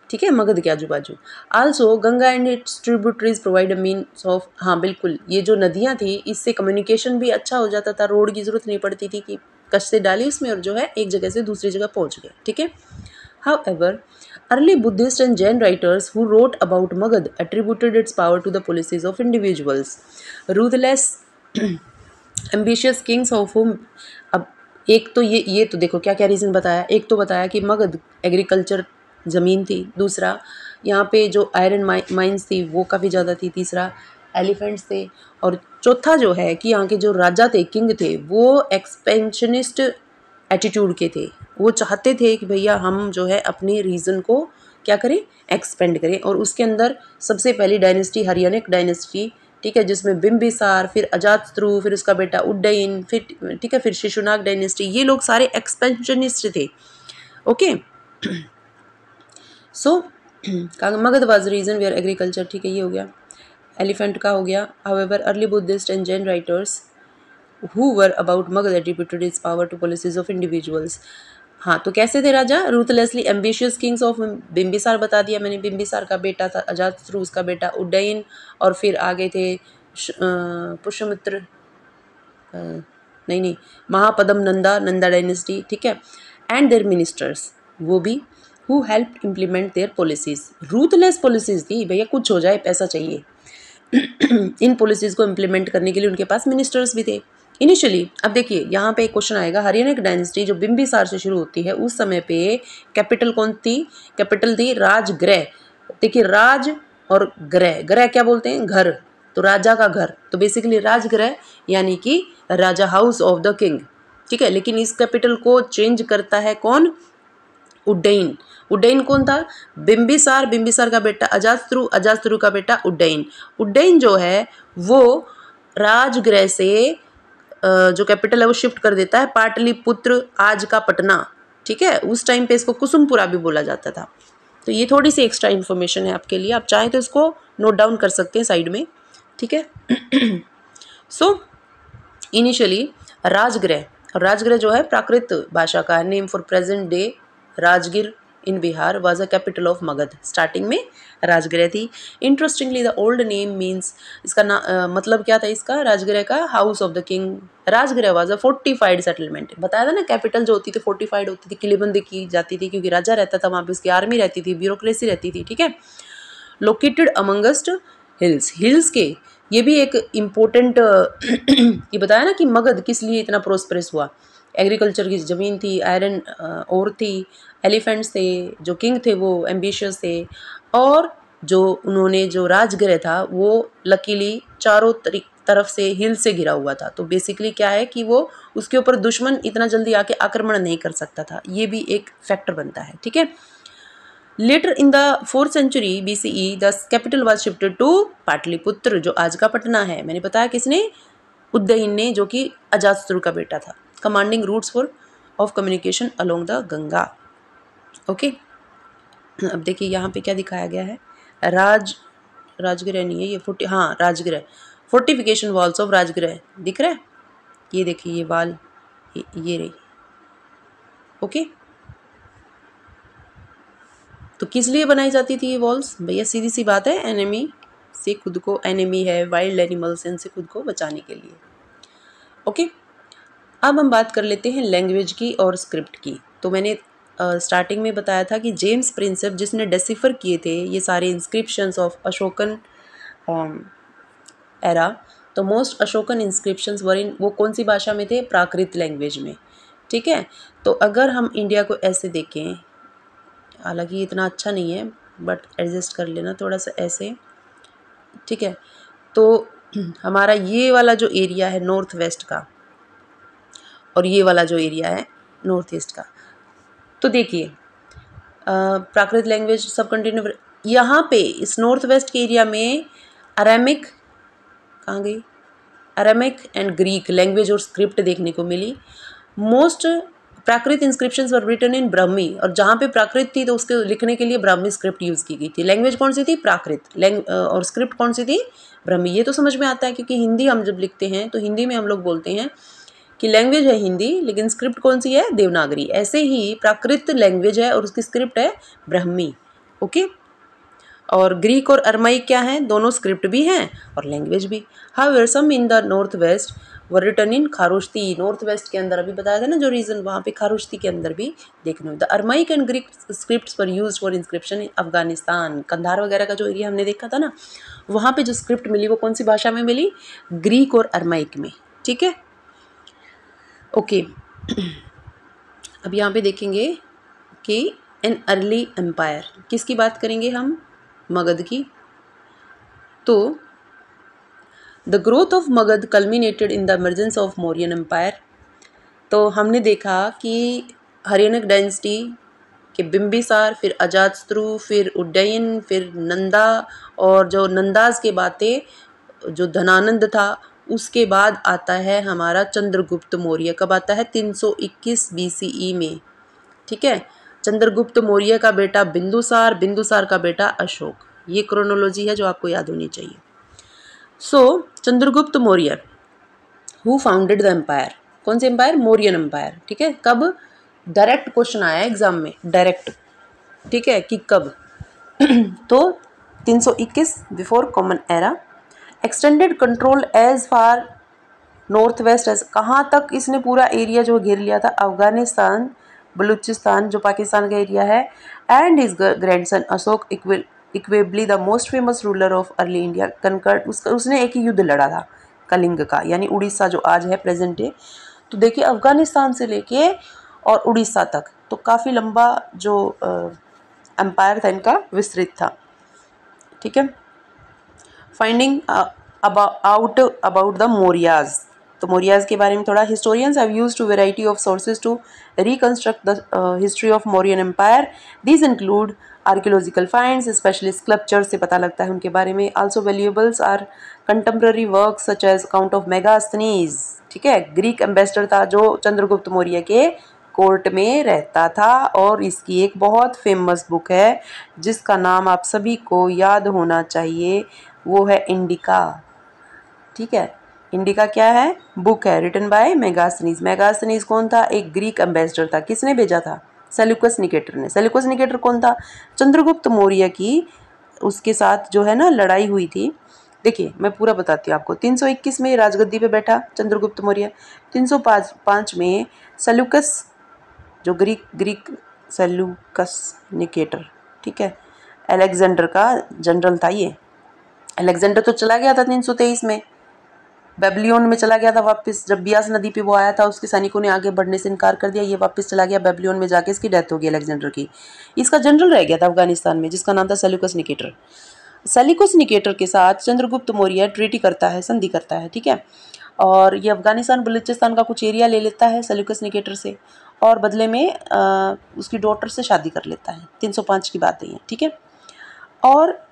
ठीक है, मगध के आजू बाजू। Also Ganga and it's tributaries provide a means of, हाँ बिल्कुल, ये जो नदियाँ थी इससे कम्युनिकेशन भी अच्छा हो जाता था, रोड की ज़रूरत नहीं पड़ती थी कि कश्ती डाली उसमें और जो है एक जगह से दूसरी जगह पहुँच गए, ठीक है। However early Buddhist and Jain writers who wrote about Magad attributed its power to the policies of individuals. Ruthless, ambitious kings of whom, अब एक तो ये तो देखो क्या क्या रीज़न बताया। एक तो बताया कि मगध एग्रीकल्चर ज़मीन थी, दूसरा यहाँ पे जो आयरन माइंस थी वो काफ़ी ज़्यादा थी, तीसरा एलिफेंट्स थे, और चौथा जो है कि यहाँ के जो राजा थे, किंग थे, वो एक्सपेंशनिस्ट एटीट्यूड के थे। वो चाहते थे कि भैया हम जो है अपने रीजन को क्या करें, एक्सपेंड करें। और उसके अंदर सबसे पहली डायनेस्टी हरियाणिक डायनेस्टी, ठीक है, जिसमें बिम्बिसार, फिर अजातशत्रु, फिर उसका बेटा उज्जैन, फिर ठीक है, फिर शिशुनाग डायनेस्टी, ये लोग सारे एक्सपेंशनिस्ट थे, okay. So Magadha was region where agriculture, ठीक है, ये हो गया। एलिफेंट का हो गया। However early Buddhist and Jain writers who were about Magad attributed its power to policies of individuals। हाँ, तो कैसे थे राजा? Ruthlessly ambitious kings of, Bimbisara बता दिया मैंने, बिम्बिसार का बेटा था अजातशत्रु, उसका बेटा उज्जैन, और फिर आगे थे पुष्यमित्र, नहीं महापदम नंदा डायनेस्टी, ठीक है। एंड देयर मिनिस्टर्स, वो भी who help implement there policies. Ruthless policies थी भैया, कुछ हो जाए पैसा चाहिए। इन पॉलिसीज़ को इम्प्लीमेंट करने के लिए उनके पास मिनिस्टर्स भी थे इनिशियली। अब देखिए यहाँ पे एक क्वेश्चन आएगा, हरियाणिक डायनेस्टी जो बिम्बिसार से शुरू होती है, उस समय पे कैपिटल कौन थी? कैपिटल थी राजगृह। देखिए राज और ग्रह, ग्रह क्या बोलते हैं? घर, तो राजा का घर, तो बेसिकली राजगृह यानी कि राजा हाउस ऑफ द किंग, ठीक है। लेकिन इस कैपिटल को चेंज करता है कौन? उज्जैन। उज्जैन कौन था? बिम्बिसार, बिम्बिसार का बेटा अजातशत्रु, अजातशत्रु का बेटा उज्जैन। उज्जैन जो है वो राजगृह से जो कैपिटल है वो शिफ्ट कर देता है पाटलिपुत्र, आज का पटना, ठीक है। उस टाइम पे इसको कुसुमपुरा भी बोला जाता था। तो ये थोड़ी सी एक्स्ट्रा इन्फॉर्मेशन है आपके लिए, आप चाहें तो इसको नोट डाउन कर सकते हैं साइड में, ठीक है। सो इनिशियली राजगृह, और राजगृह जो है प्राकृत भाषा का name for present day Rajgir in Bihar was a capital of Magadha. Starting में राजगृह थी। Interestingly the old name means, इसका मतलब क्या था इसका, राजगृह का house of the king. Rajagriha was a fortified settlement. बताया था ना, कैपिटल जो होती थी फोर्टिफाइड होती थी, किलेबंदी की जाती थी, क्योंकि राजा रहता था वहाँ पे, उसकी आर्मी रहती थी, ब्यूरोक्रेसी रहती थी, ठीक है। लोकेटेड अमंगस्ट हिल्स, हिल्स के, ये भी एक इम्पोर्टेंट ये बताया ना कि मगध किस लिए इतना प्रोस्परस हुआ। एग्रीकल्चर की ज़मीन थी, आयरन ओर थी, एलिफेंट्स थे, जो किंग थे वो एम्बिशियस थे, और जो उन्होंने जो राजगृह था वो लकीली चारों तरफ से हिल से घिरा हुआ था। तो बेसिकली क्या है कि वो उसके ऊपर दुश्मन इतना जल्दी आके आक्रमण नहीं कर सकता था, ये भी एक फैक्टर बनता है, ठीक है। Later in the 4th century BCE, the capital was shifted to Pataliputra, जो आज का पटना है। मैंने बताया किसने, उदयन ने, जो कि अजातशत्रु का बेटा था। Commanding routes for of communication along the Ganga. Okay, अब देखिए यहाँ पे क्या दिखाया गया है। राजगृह नहीं है ये, Rajagriha, fortification walls of Rajagriha दिख रहा है, ये देखिए ये वाल, ये रही। ओके, तो किस लिए बनाई जाती थी ये वॉल्स? भैया सीधी सी बात है, एनिमी से खुद को, एनिमी है वाइल्ड एनिमल्स, इनसे खुद को बचाने के लिए। ओके, अब हम बात कर लेते हैं लैंग्वेज की और स्क्रिप्ट की। तो मैंने स्टार्टिंग में बताया था कि जेम्स प्रिंसेप, जिसने डेसिफर किए थे ये सारे इंस्क्रिप्शंस ऑफ अशोकन एरा, तो मोस्ट अशोकन इंस्क्रिप्शंस वर इन, वो कौन सी भाषा में थे? प्राकृत लैंग्वेज में, ठीक है। तो अगर हम इंडिया को ऐसे देखें, हालांकि इतना अच्छा नहीं है बट एडजस्ट कर लेना थोड़ा सा ऐसे, ठीक है। तो हमारा ये वाला जो एरिया है नॉर्थ वेस्ट का, और ये वाला जो एरिया है नॉर्थ ईस्ट का, तो देखिए प्राकृत लैंग्वेज सब कंटिन्यू, यहाँ पे इस नॉर्थ वेस्ट के एरिया में अरामिक, कहाँ गई, अरामिक एंड ग्रीक लैंग्वेज और स्क्रिप्ट देखने को मिली। Most Prakrit inscriptions were written in Brahmi, और जहाँ पे प्राकृत थी तो उसके लिखने के लिए ब्राह्मी स्क्रिप्ट यूज़ की गई थी। लैंग्वेज कौन सी थी? प्राकृत। और स्क्रिप्ट कौन सी थी? ब्राह्मी। ये तो समझ में आता है क्योंकि हिंदी हम जब लिखते हैं तो हिंदी में हम लोग बोलते हैं कि लैंग्वेज है हिंदी, लेकिन स्क्रिप्ट कौन सी है? देवनागरी। ऐसे ही प्राकृत लैंग्वेज है और उसकी स्क्रिप्ट है ब्राह्मी। ओके, और ग्रीक और अरमाइक क्या हैं? दोनों स्क्रिप्ट भी हैं और लैंग्वेज भी। However some in the north west were written in Kharosthi. North west के अंदर अभी बताया था ना जो रीजन, वहाँ पे खारोश्ती के अंदर भी देखने में। The Aramaic and Greek scripts were used for inscription in Afghanistan. Kandahar वगैरह का जो एरिया हमने देखा था ना, वहाँ पे जो स्क्रिप्ट मिली वो कौन सी भाषा में मिली? ग्रीक और अरमाइक में, ठीक है। ओके, अब यहाँ पे देखेंगे कि एन अर्ली एम्पायर, किसकी बात करेंगे हम? मगध की। तो the growth of Magadha culminated in the emergence of Mauryan empire. तो हमने देखा कि हर्यनक डायनेस्टी के बिंबिसार, फिर अजातशत्रु, फिर उज्जैन, फिर नंदा, और जो नंदाज के बाद थे जो धनानंद था, उसके बाद आता है हमारा चंद्रगुप्त मौर्य। कब आता है? 321 BCE में, ठीक है। चंद्रगुप्त मौर्य का बेटा बिंदुसार, बिंदुसार का बेटा अशोक। ये क्रोनोलॉजी है जो आपको याद होनी चाहिए। So Chandragupta Maurya who founded the empire, कौन से एम्पायर? मौर्यन एम्पायर, ठीक है। कब? डायरेक्ट क्वेश्चन आया एग्जाम में, डायरेक्ट, ठीक है, कि कब। तो 321 before common era. Extended control as far north west as, कहाँ तक इसने पूरा एरिया जो घेर लिया था? अफगानिस्तान, बलूचिस्तान जो पाकिस्तान का एरिया है। And his grandson Ashoka arguably the most famous ruler of early India conquered, उसने एक ही युद्ध लड़ा था कलिंग का, यानी उड़ीसा जो आज है प्रेजेंट डे। तो देखिए अफगानिस्तान से लेके और उड़ीसा तक, तो काफ़ी लंबा जो एम्पायर था इनका विस्तृत था, ठीक है। फाइंडिंग अबाउट द मौर्याज, तो मौर्याज के बारे में थोड़ा, historians have used to variety of sources to reconstruct the history of Mauryan empire. These include archaeological finds, especially sculpture से पता लगता है उनके बारे में। Also valuables are contemporary work such as account of Megasthenes, ठीक है। ग्रीक एम्बेसडर था जो चंद्रगुप्त मौर्य के कोर्ट में रहता था, और इसकी एक बहुत फेमस बुक है जिसका नाम आप सभी को याद होना चाहिए, वो है इंडिका, ठीक है। इंडिका क्या है? बुक है, रिटन बाय मेगास्थनीज। मेगास्थनीज कौन था? एक ग्रीक एम्बेसडर था। किसने भेजा था? सेल्यूकस निकेटर ने। सेल्यूकस निकेटर कौन था? चंद्रगुप्त मौर्य की उसके साथ जो है ना लड़ाई हुई थी। देखिए मैं पूरा बताती हूँ आपको। 321 में राजगद्दी पे बैठा चंद्रगुप्त मौर्य। 305 में सेल्यूकस जो ग्रीक सेल्यूकस निकेटर, ठीक है, अलेक्जेंडर का जनरल था ये। अलेक्जेंडर तो चला गया था 323 में, बेबीलोन में चला गया था वापस। जब बियास नदी पे वो आया था उसके सैनिकों ने आगे बढ़ने से इनकार कर दिया, ये वापस चला गया बेबीलोन में, जाके इसकी डेथ हो गई अलेक्जेंडर की। इसका जनरल रह गया था अफगानिस्तान में जिसका नाम था सेल्यूकस निकेटर। सेल्यूकस निकेटर के साथ चंद्रगुप्त मौर्य ट्रीटी करता है, संधि करता है, ठीक है। और ये अफगानिस्तान बलूचिस्तान का कुछ एरिया ले लेता है सेल्यूकस निकेटर से, और बदले में उसकी डॉटर से शादी कर लेता है। 305 की बात है ये, ठीक है। और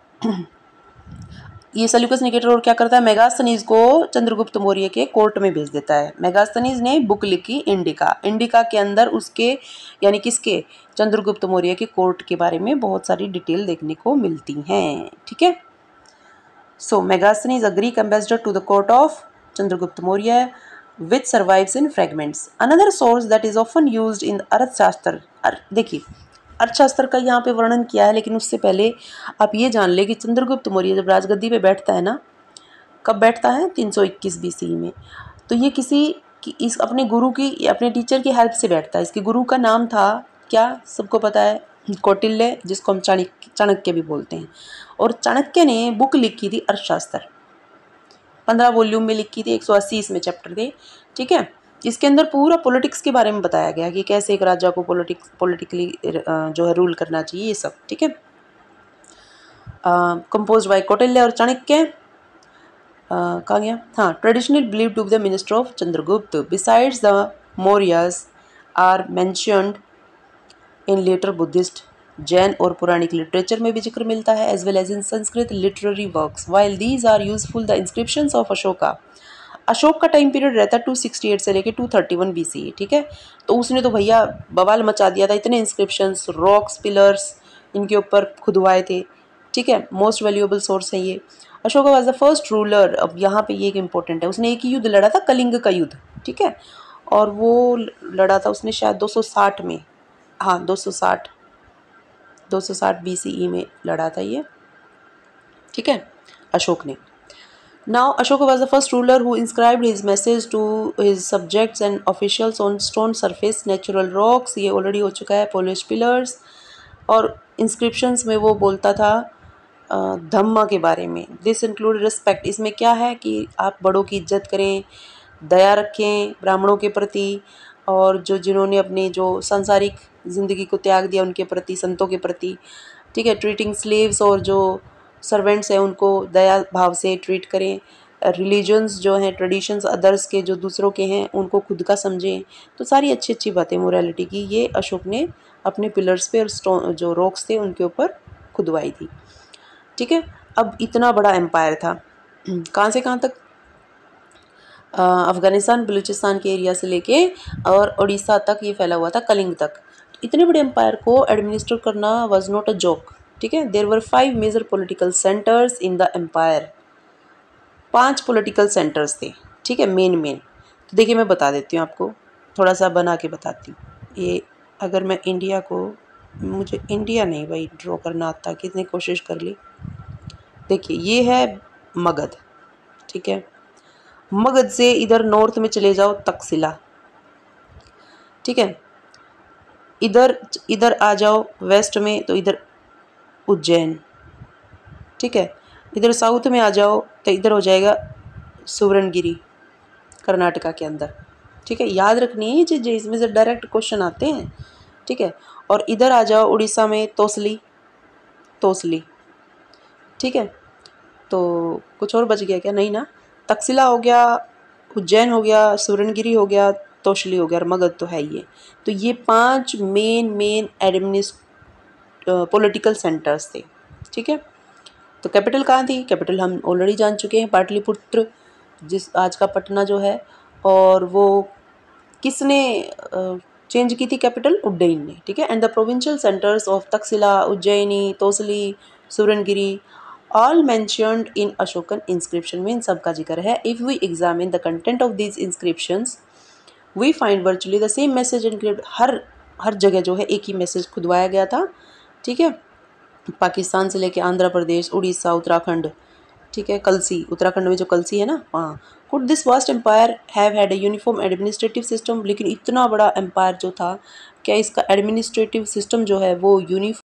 ये सेल्यूकस निकेटर और क्या करता है? मेगास्थनीज को चंद्रगुप्त मौर्य के कोर्ट में भेज देता है। मेगास्थनीज ने बुक लिखी इंडिका। इंडिका के अंदर उसके यानी किसके? चंद्रगुप्त मौर्य के कोर्ट के बारे में बहुत सारी डिटेल देखने को मिलती हैं, ठीक है। So Megasthenes a Greek ambassador to the court of Chandragupta Maurya which survives in fragments. Another source that is often used in अर्थशास्त्र। देखिए अर्थशास्त्र का यहाँ पे वर्णन किया है, लेकिन उससे पहले आप ये जान ले कि चंद्रगुप्त मौर्य जब राजगद्दी पे बैठता है ना, कब बैठता है? 321 BC में। तो ये इस अपने गुरु की, अपने टीचर की हेल्प से बैठता है। इसके गुरु का नाम था क्या? सबको पता है, कौटिल्य, जिसको हम चाणक्य भी बोलते हैं। और चाणक्य ने बुक लिखी थी अर्थशास्त्र, 15 वॉल्यूम में लिखी थी, 180 इसमें चैप्टर थे, ठीक है। इसके अंदर पूरा पॉलिटिक्स के बारे में बताया गया कि कैसे एक राजा को पॉलिटिकली जो है रूल करना चाहिए, ये सब, ठीक है। कंपोज बाय कौटिल्य और चाणक्य। कहाँ गया? हाँ, traditional believe to be the minister of Chandragupta besides the Mauryas are mentioned in later Buddhist, Jain और पौराणिक लिटरेचर में भी जिक्र मिलता है, as well as in Sanskrit literary works. While these are useful the inscriptions of Ashoka. Ashoka का टाइम पीरियड रहता है 268 से लेके 231 BC, ठीक है। तो उसने तो भैया बवाल मचा दिया था, इतने इंस्क्रिप्शंस, रॉक्स, पिलर्स इनके ऊपर खुदवाए थे, ठीक है। मोस्ट वैल्यूएबल सोर्स है ये। Ashoka was the first ruler. अब यहाँ पे ये एक इंपॉर्टेंट है, उसने एक ही युद्ध लड़ा था, कलिंग का युद्ध, ठीक है। और वो लड़ा था उसने शायद 260 में, हाँ 260 BCE में लड़ा था ये, ठीक है, अशोक ने। Now Ashoka was the first ruler who inscribed his message to his subjects and officials on stone surface, natural rocks, ये ऑलरेडी हो चुका है, polished pillars। और inscriptions में वो बोलता था धम्म के बारे में। This include respect. इसमें क्या है कि आप बड़ों की इज्जत करें, दया रखें ब्राह्मणों के प्रति, और जो जिन्होंने अपनी जो सांसारिक ज़िंदगी को त्याग दिया उनके प्रति, संतों के प्रति, ठीक है। ट्रीटिंग स्लेव्स और जो सर्वेंट्स हैं उनको दया भाव से ट्रीट करें। रिलीजन्स जो हैं, ट्रेडिशंस अदर्स के जो दूसरों के हैं उनको खुद का समझें। तो सारी अच्छी अच्छी बातें मोरालिटी की ये अशोक ने अपने पिलर्स पे और स्टोन जो रॉक्स थे उनके ऊपर खुदवाई थी, ठीक है। अब इतना बड़ा एम्पायर था, कहाँ से कहाँ तक? अफ़गानिस्तान बलूचिस्तान के एरिया से लेके और उड़ीसा तक ये फैला हुआ था, कलिंग तक। इतने बड़े एम्पायर को एडमिनिस्टर करना वाज नॉट अ जोक, ठीक है। There were 5 major political centres in the empire. 5 political centres थे, ठीक है, मेन। तो देखिए मैं बता देती हूँ आपको, थोड़ा सा बना के बताती हूँ। ये अगर मैं इंडिया को, मुझे इंडिया नहीं भाई ड्रॉ करना आता, कितनी कोशिश कर ली। देखिए ये है मगध, ठीक है। मगध से इधर नॉर्थ में चले जाओ तक्षशिला, ठीक है। इधर आ जाओ वेस्ट में तो इधर उज्जैन, ठीक है। इधर साउथ में आ जाओ तो इधर हो जाएगा सुवर्णगिरी, कर्नाटका के अंदर, ठीक है। याद रखनी है ये चीज़ें, इसमें से डायरेक्ट क्वेश्चन आते हैं, ठीक है। और इधर आ जाओ उड़ीसा में तोसली, ठीक है। तो कुछ और बच गया क्या? नहीं ना, तक्षशिला हो गया, उज्जैन हो गया, सुवर्णगिरी हो गया, तोसली हो गया, और मगध तो है ही है। तो ये 5 मेन पॉलिटिकल सेंटर्स थे, ठीक है। तो कैपिटल कहाँ थी? कैपिटल हम ऑलरेडी जान चुके हैं, पाटलिपुत्र, जिस आज का पटना जो है। और वो किसने चेंज की थी कैपिटल? उज्जैन ने, ठीक है। And the provincial centres of Takshashila, Ujjayini, Tosali, Suvarnagiri all mentioned in Ashokan inscription में इन सब का जिक्र है। If we examine the content of these inscriptions we find virtually the same message encrypt. हर जगह जो है एक ही मैसेज खुदवाया गया था, ठीक है। पाकिस्तान से लेके आंध्र प्रदेश, उड़ीसा, उत्तराखंड, ठीक है, कलसी, उत्तराखंड में जो कलसी है ना, वहाँ। Could this vast empire have had a uniform administrative system. लेकिन इतना बड़ा एम्पायर जो था, क्या इसका एडमिनिस्ट्रेटिव सिस्टम जो है वो यूनिफॉर्म